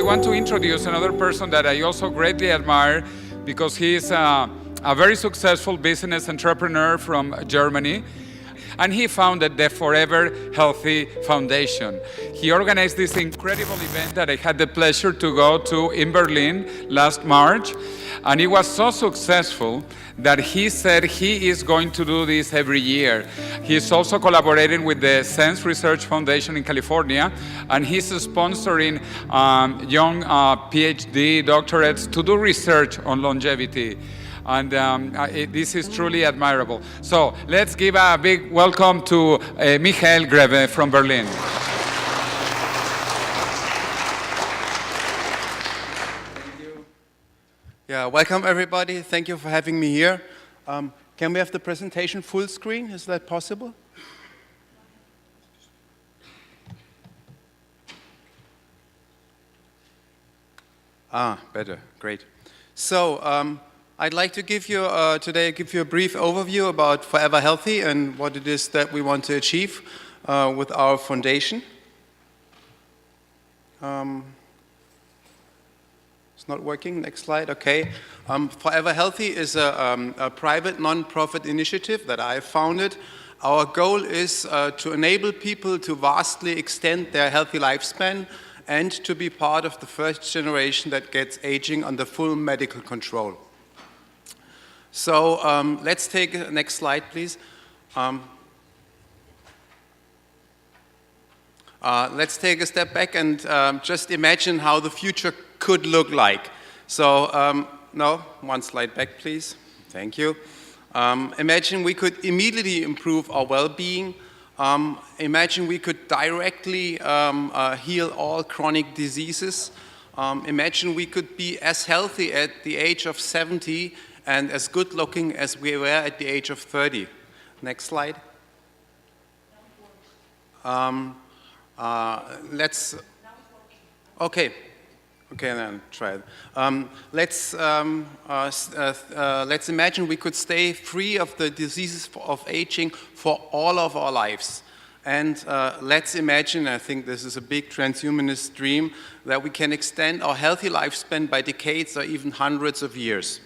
want to introduce another person that I also greatly admire because he's a very successful business entrepreneur from Germany. And he founded the Forever Healthy Foundation. He organized this incredible event that I had the pleasure to go to in Berlin last March. And it was so successful that he said he is going to do this every year. He's also collaborating with the Sense Research Foundation in California, and he's sponsoring young PhD doctorates to do research on longevity. And this is truly admirable. So let's give a big welcome to Michael Greve from Berlin. Thank you. Yeah, welcome everybody. Thank you for having me here. Can we have the presentation full screen? Is that possible? Better. Great. So, I'd like to give you today a brief overview about Forever Healthy and what it is that we want to achieve with our foundation. It's not working. Next slide. Okay. Forever Healthy is a private non-profit initiative that I founded. Our goal is to enable people to vastly extend their healthy lifespan and to be part of the first generation that gets aging under full medical control. So let's take the next slide, please. Let's take a step back and just imagine how the future could look like. So, no, one slide back, please. Thank you. Imagine we could immediately improve our well-being. Imagine we could directly heal all chronic diseases. Imagine we could be as healthy at the age of 70 and as good looking as we were at the age of 30. Next slide. Okay, then try it. Let's imagine we could stay free of the diseases of aging for all of our lives. And let's imagine, I think this is a big transhumanist dream, that we can extend our healthy lifespan by decades or even hundreds of years.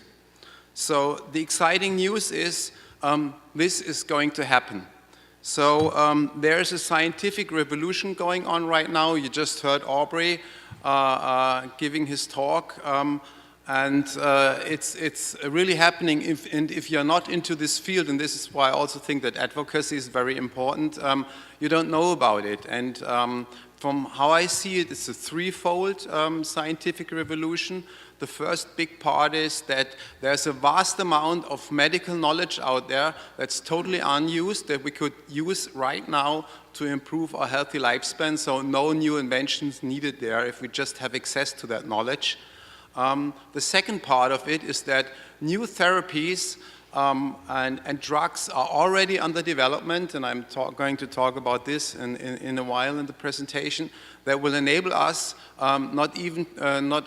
So the exciting news is this is going to happen. So there's a scientific revolution going on right now. You just heard Aubrey giving his talk. And it's really happening, if you're not into this field, and this is why I also think that advocacy is very important, you don't know about it. And from how I see it, it's a threefold scientific revolution. The first big part is that there's a vast amount of medical knowledge out there that's totally unused that we could use right now to improve our healthy lifespan, so no new inventions needed there if we just have access to that knowledge. The second part of it is that new therapies and drugs are already under development, and I'm going to talk about this in a while in the presentation, that will enable us not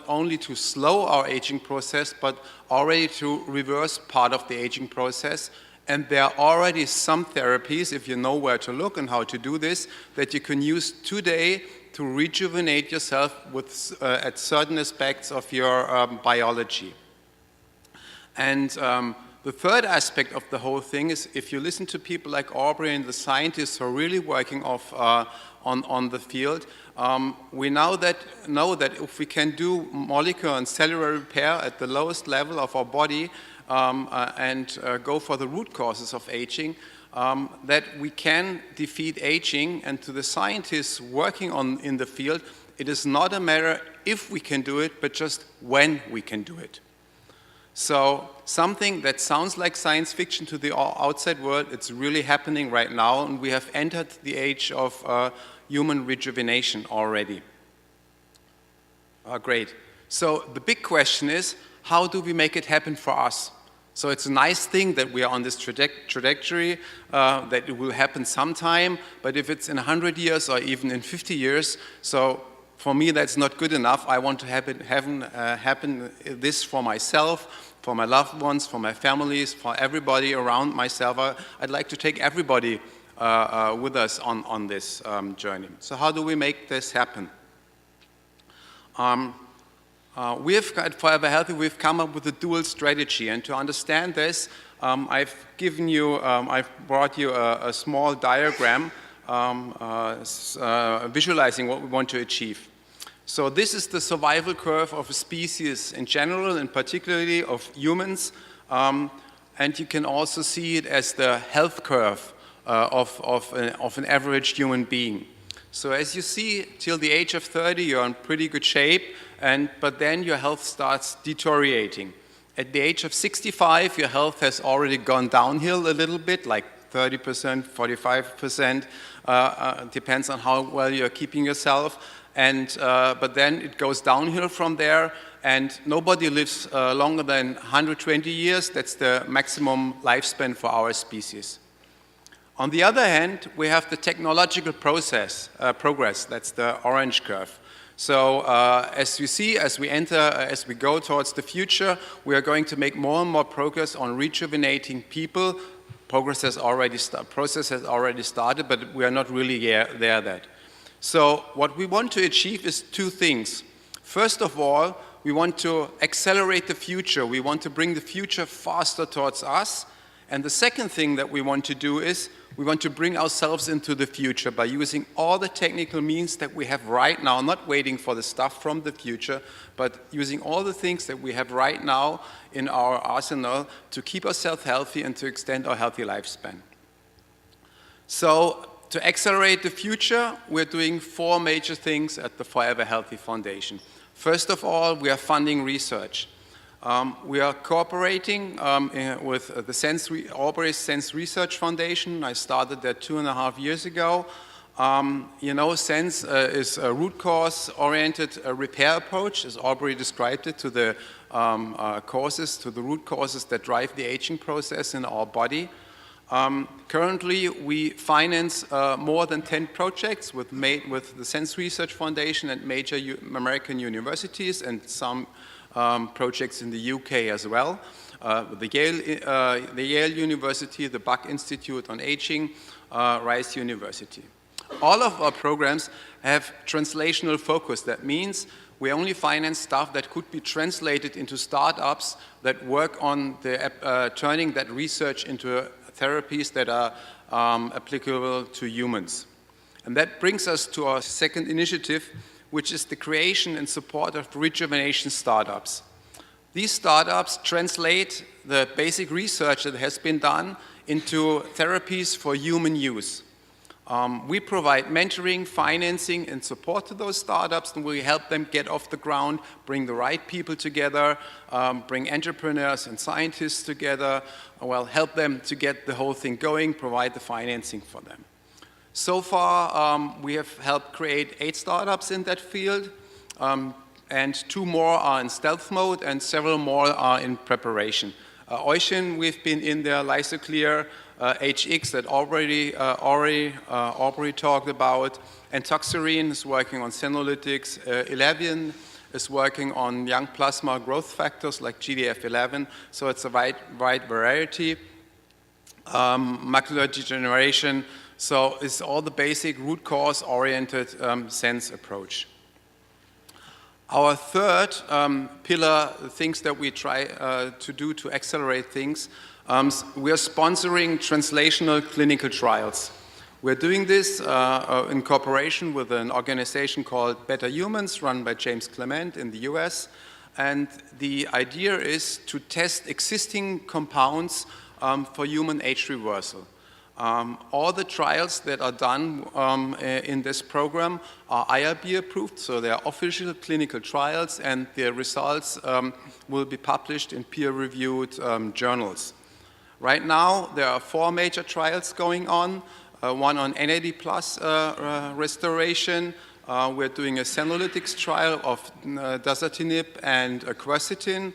only to slow our aging process, but already to reverse part of the aging process. And there are already some therapies, if you know where to look and how to do this, that you can use today to rejuvenate yourself with, at certain aspects of your biology. And the third aspect of the whole thing is, if you listen to people like Aubrey and the scientists who are really working on the field, we know that if we can do molecular and cellular repair at the lowest level of our body and go for the root causes of aging, that we can defeat aging. And to the scientists working in the field, it is not a matter if we can do it, but just when we can do it. So something that sounds like science fiction to the outside world, it's really happening right now, and we have entered the age of human rejuvenation already. Great. So the big question is, how do we make it happen for us? So it's a nice thing that we are on this trajectory, that it will happen sometime, but if it's in 100 years or even in 50 years, so for me that's not good enough. I want to happen this for myself, for my loved ones, for my families, for everybody around myself. I'd like to take everybody with us on this journey. So how do we make this happen? At Forever Healthy, we've come up with a dual strategy, and to understand this, I've brought you a small diagram visualizing what we want to achieve. So this is the survival curve of a species in general, and particularly of humans, and you can also see it as the health curve of an average human being. So as you see, till the age of 30, you're in pretty good shape, but then your health starts deteriorating. At the age of 65, your health has already gone downhill a little bit, like 30%, 45%, depends on how well you're keeping yourself. But then it goes downhill from there, and nobody lives longer than 120 years. That's the maximum lifespan for our species. On the other hand, we have the technological progress. That's the orange curve. So as you see, as we go towards the future, we are going to make more and more progress on rejuvenating people. Process has already started, but we are not really there yet. So what we want to achieve is two things. First of all, we want to accelerate the future. We want to bring the future faster towards us. And the second thing that we want to do is we want to bring ourselves into the future by using all the technical means that we have right now, not waiting for the stuff from the future, but using all the things that we have right now in our arsenal to keep ourselves healthy and to extend our healthy lifespan. So to accelerate the future, we're doing 4 major things at the Forever Healthy Foundation. First of all, we are funding research. We are cooperating with the Aubrey Sense Research Foundation. I started that 2.5 years ago. Sense is a root cause-oriented repair approach, as Aubrey described it, to the root causes that drive the aging process in our body. Currently, we finance more than 10 projects with the Sense Research Foundation and major American universities, and some projects in the UK as well. The Yale University, the Buck Institute on Aging, Rice University. All of our programs have translational focus. That means we only finance stuff that could be translated into startups that work on turning that research into therapies that are applicable to humans. And that brings us to our second initiative, which is the creation and support of rejuvenation startups. These startups translate the basic research that has been done into therapies for human use. We provide mentoring, financing, and support to those startups, and we help them get off the ground, bring the right people together, bring entrepreneurs and scientists together, help them to get the whole thing going, provide the financing for them. So far, we have helped create 8 startups in that field, and 2 more are in stealth mode, and several more are in preparation. Ocean, we've been in there, Lysoclear, HX that Aubrey talked about, and Toxerine is working on senolytics. 11 is working on young plasma growth factors like GDF11, so it's a wide variety. Macular degeneration, so it's all the basic root cause-oriented sense approach. Our third pillar, things that we try to do to accelerate things, we are sponsoring translational clinical trials. We're doing this in cooperation with an organization called Better Humans, run by James Clement in the US. And the idea is to test existing compounds for human age reversal. All the trials that are done in this program are IRB approved, so they are official clinical trials, and their results will be published in peer-reviewed journals. Right now, there are 4 major trials going on, one on NAD+ restoration. We're doing a senolytics trial of dasatinib and quercetin,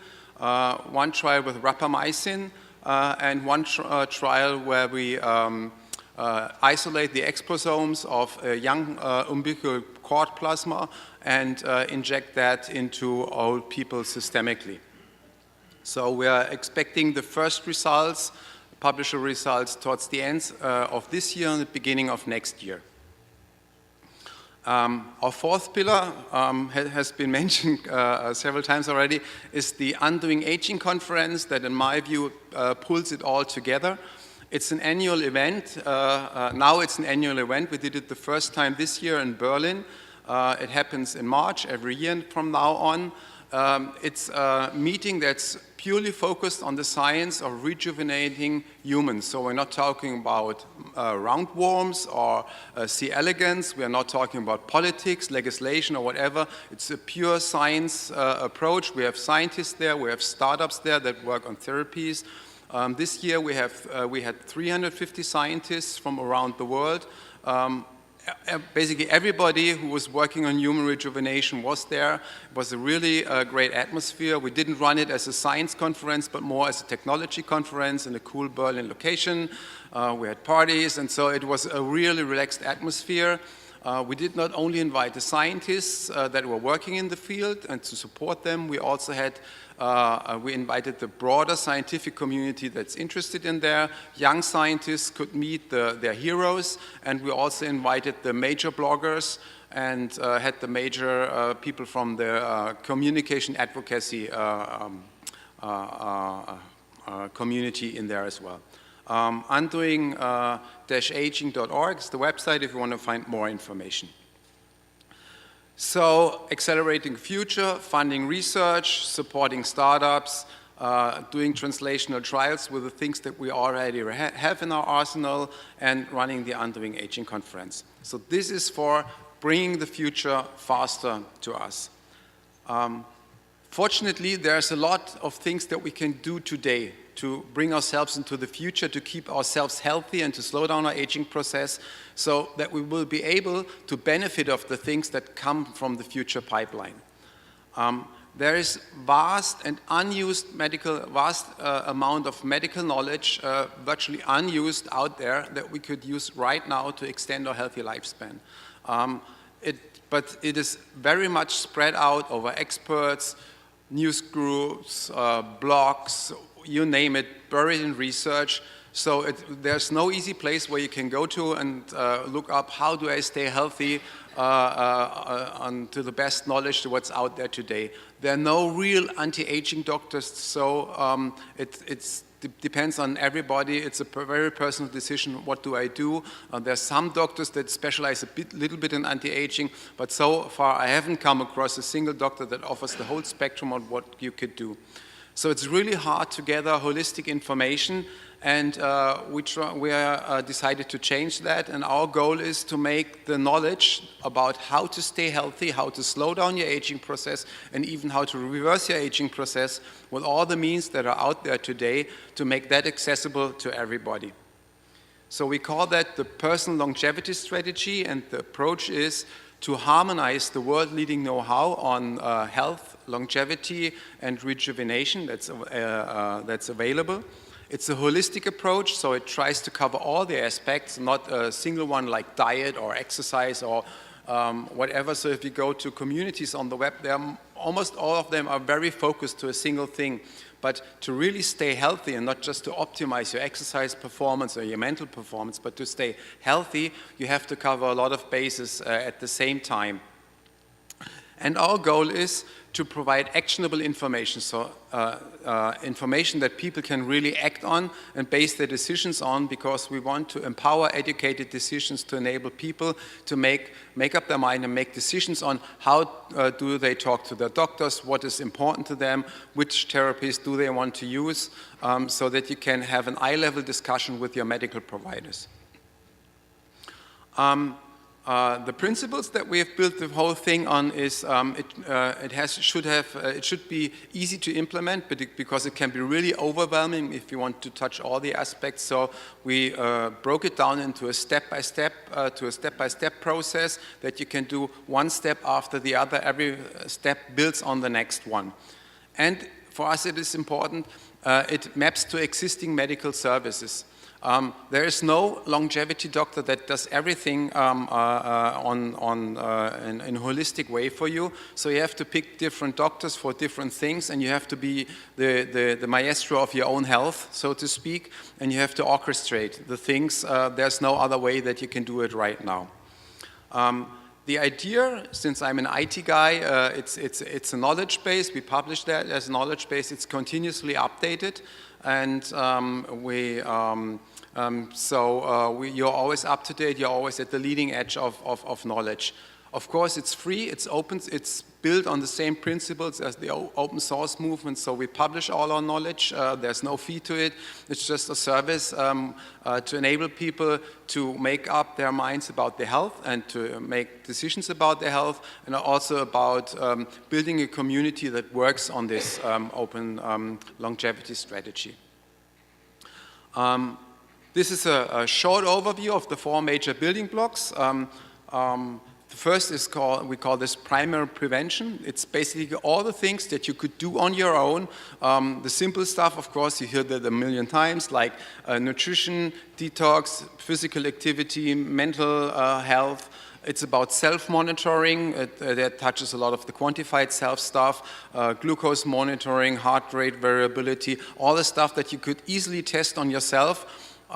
one trial with rapamycin, and one trial where we isolate the exposomes of a young umbilical cord plasma and inject that into old people systemically. So we are expecting the first results, publisher results, towards the end of this year and the beginning of next year. Our fourth pillar has been mentioned several times already, is the Undoing Aging Conference that, in my view, pulls it all together. It's an annual event. Now it's an annual event. We did it the first time this year in Berlin. It happens in March every year from now on. It's a meeting that's purely focused on the science of rejuvenating humans. So we're not talking about roundworms or C. elegans. We're not talking about politics, legislation, or whatever. It's a pure science approach. We have scientists there. We have startups there that work on therapies. This year we had 350 scientists from around the world. Basically everybody who was working on human rejuvenation was there. It was a really great atmosphere. We didn't run it as a science conference, but more as a technology conference in a cool Berlin location. We had parties, and so it was a really relaxed atmosphere. We did not only invite the scientists that were working in the field and to support them, we also had we invited the broader scientific community that's interested in there. Young scientists could meet their heroes, and we also invited the major bloggers and had the major people from the communication advocacy community in there as well. Undoing-aging.org is the website if you want to find more information. So, accelerating future, funding research, supporting startups, doing translational trials with the things that we already have in our arsenal, and running the Undoing Aging Conference. So this is for bringing the future faster to us. Fortunately, there's a lot of things that we can do today to bring ourselves into the future, to keep ourselves healthy and to slow down our aging process so that we will be able to benefit of the things that come from the future pipeline. There is vast amount of medical knowledge, virtually unused out there, that we could use right now to extend our healthy lifespan. But it is very much spread out over experts, news groups, blogs, you name it, buried in research. So there's no easy place where you can go to and look up how do I stay healthy to the best knowledge to what's out there today. There are no real anti-aging doctors, so it depends on everybody. It's a very personal decision. What do I do? There's some doctors that specialize little bit in anti-aging, but so far I haven't come across a single doctor that offers the whole spectrum of what you could do. So it's really hard to gather holistic information, and we decided to change that, and our goal is to make the knowledge about how to stay healthy, how to slow down your aging process, and even how to reverse your aging process with all the means that are out there today, to make that accessible to everybody. So we call that the personal longevity strategy, and the approach is to harmonize the world-leading know-how on health, longevity, and rejuvenation that's available. It's a holistic approach, so it tries to cover all the aspects, not a single one like diet or exercise or whatever. So if you go to communities on the web, almost all of them are very focused to a single thing. But to really stay healthy, and not just to optimize your exercise performance or your mental performance, but to stay healthy, you have to cover a lot of bases at the same time. And our goal is to provide actionable information, so information that people can really act on and base their decisions on, because we want to empower educated decisions to enable people to make up their mind and make decisions on how do they talk to their doctors, what is important to them, which therapies do they want to use, so that you can have an eye-level discussion with your medical providers. The principles that we have built the whole thing on is it should be easy to implement, but because it can be really overwhelming if you want to touch all the aspects. So we broke it down into a step-by-step process that you can do one step after the other. Every step builds on the next one. And for us it is important, it maps to existing medical services. There is no longevity doctor that does everything in a holistic way for you. So you have to pick different doctors for different things, and you have to be the maestro of your own health, so to speak, and you have to orchestrate the things. There's no other way that you can do it right now. The idea, since I'm an IT guy, it's a knowledge base. We publish that as a knowledge base. It's continuously updated, and you're always up to date. You're always at the leading edge of knowledge. Of course, it's free. It's open. It's built on the same principles as the open source movement. So we publish all our knowledge. There's no fee to it. It's just a service to enable people to make up their minds about their health and to make decisions about their health, and also about building a community that works on this open longevity strategy. This is a short overview of the 4 major building blocks. The first is we call this primary prevention. It's basically all the things that you could do on your own. The simple stuff, of course, you hear that a million times, like nutrition, detox, physical activity, mental health. It's about self-monitoring. That touches a lot of the quantified self stuff, glucose monitoring, heart rate variability, all the stuff that you could easily test on yourself to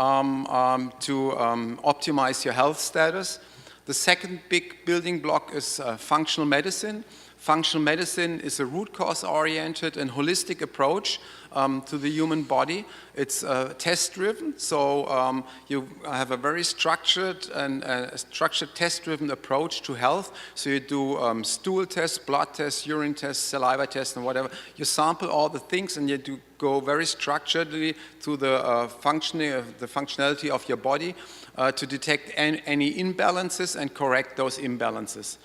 optimize your health status. The second big building block is functional medicine. Functional medicine is a root cause-oriented and holistic approach to the human body. It's test-driven, so you have a very structured and structured test-driven approach to health. So you do stool tests, blood tests, urine tests, saliva tests, and whatever. You sample all the things, and you do go very structuredly to the functionality of your body to detect any imbalances and correct those imbalances.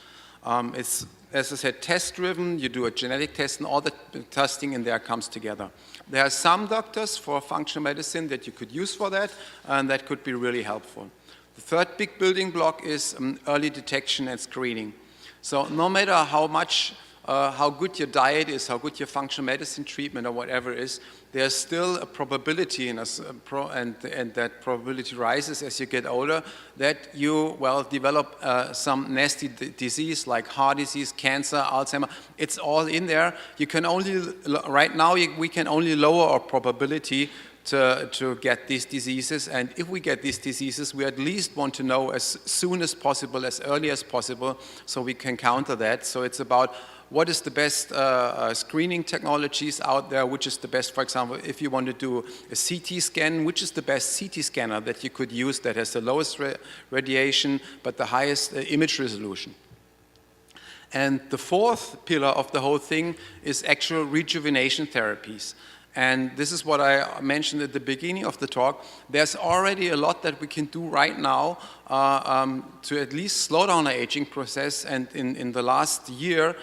It's, as I said, test-driven. You do a genetic test, and all the testing in there comes together. There are some doctors for functional medicine that you could use for that, and that could be really helpful. The third big building block is early detection and screening. So no matter how good your diet is, how good your functional medicine treatment or whatever is, there's still a probability, and that probability rises as you get older, that you develop some nasty disease like heart disease, cancer, Alzheimer. It's all in there. You can only, right now, we can only lower our probability to get these diseases, and if we get these diseases, we at least want to know as soon as possible, as early as possible, so we can counter that. So it's about what is the best screening technologies out there, which is the best, for example, if you want to do a CT scan, which is the best CT scanner that you could use that has the lowest radiation but the highest image resolution. And the fourth pillar of the whole thing is actual rejuvenation therapies. And this is what I mentioned at the beginning of the talk. There's already a lot that we can do right now to at least slow down the aging process. And in the last year,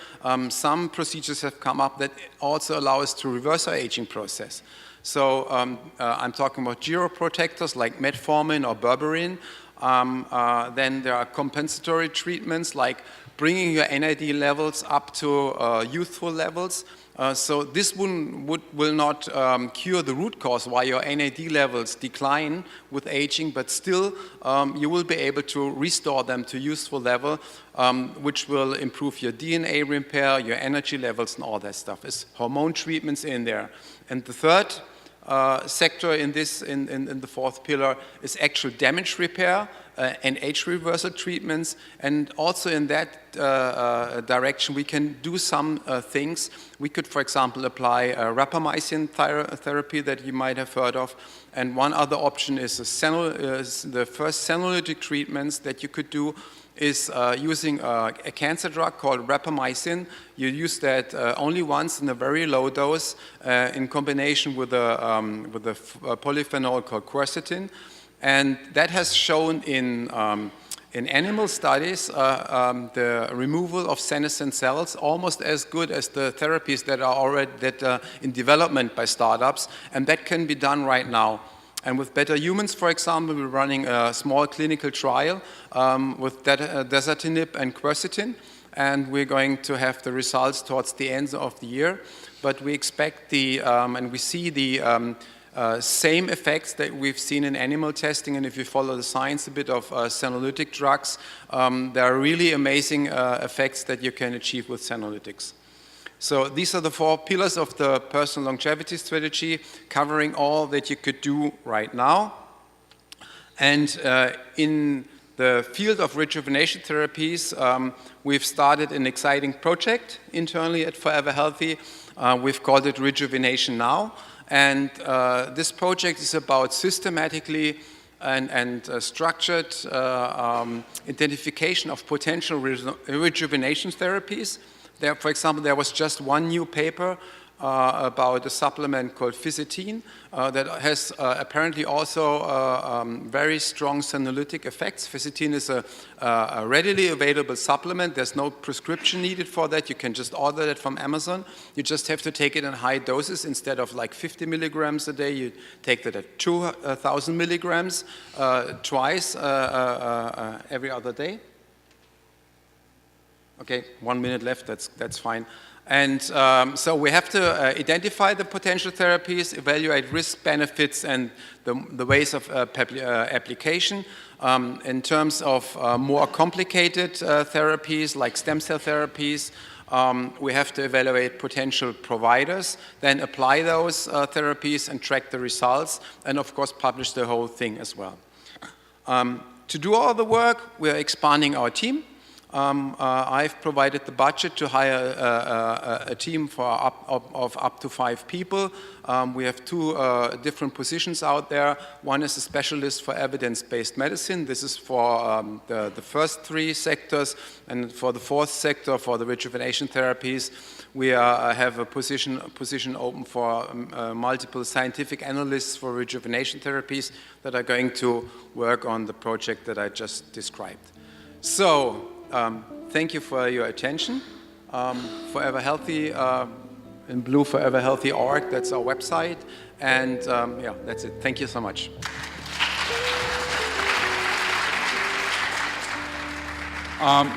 some procedures have come up that also allow us to reverse our aging process. So I'm talking about geroprotectors like metformin or berberine. Then there are compensatory treatments like bringing your NAD levels up to youthful levels. So this will not cure the root cause why your NAD levels decline with aging, but still you will be able to restore them to useful level, which will improve your DNA repair, your energy levels, and all that stuff. There's hormone treatments in there. And the third sector in the fourth pillar is actual damage repair and age reversal treatments. And also in that direction, we can do some things. We could, for example, apply rapamycin therapy that you might have heard of. And one other option is the first senolytic treatments that you could do is using a cancer drug called rapamycin. You use that only once in a very low dose in combination with a polyphenol called quercetin. And that has shown in animal studies the removal of senescent cells almost as good as the therapies that are already in development by startups. And that can be done right now. And with Better Humans, for example, we're running a small clinical trial with dasatinib and quercetin, and we're going to have the results towards the end of the year. But we expect and we see the same effects that we've seen in animal testing, and if you follow the science a bit of senolytic drugs, there are really amazing effects that you can achieve with senolytics. So these are the four pillars of the personal longevity strategy, covering all that you could do right now. And in the field of rejuvenation therapies, we've started an exciting project internally at Forever Healthy. We've called it Rejuvenation Now. And this project is about systematically and structured identification of potential rejuvenation therapies. There, for example, there was just one new paper about a supplement called Ficetine that has apparently also very strong senolytic effects. Ficetine is a readily available supplement. There's no prescription needed for that. You can just order that from Amazon. You just have to take it in high doses. Instead of like 50 milligrams a day, you take that at 2,000 milligrams twice every other day. Okay, 1 minute left, that's fine. And so we have to identify the potential therapies, evaluate risk benefits and the ways of application. In terms of more complicated therapies like stem cell therapies, we have to evaluate potential providers, then apply those therapies and track the results, and of course publish the whole thing as well. To do all the work, we're expanding our team. I've provided the budget to hire a team of up to 5 people. We have 2 different positions out there. One is a specialist for evidence-based medicine. This is for the first 3 sectors, and for the 4th sector, for the rejuvenation therapies, we have a position open for multiple scientific analysts for rejuvenation therapies that are going to work on the project that I just described. So, thank you for your attention. Forever Healthy, in blue, foreverhealthy.org, that's our website. And yeah, that's it. Thank you so much.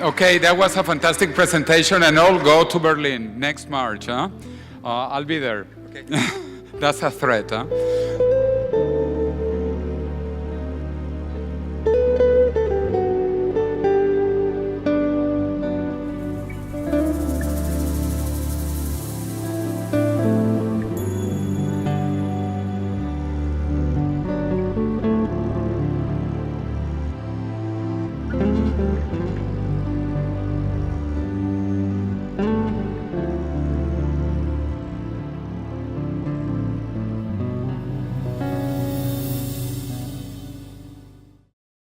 Okay, that was a fantastic presentation, and I'll go to Berlin next March. Huh? I'll be there. Okay. That's a threat. Huh?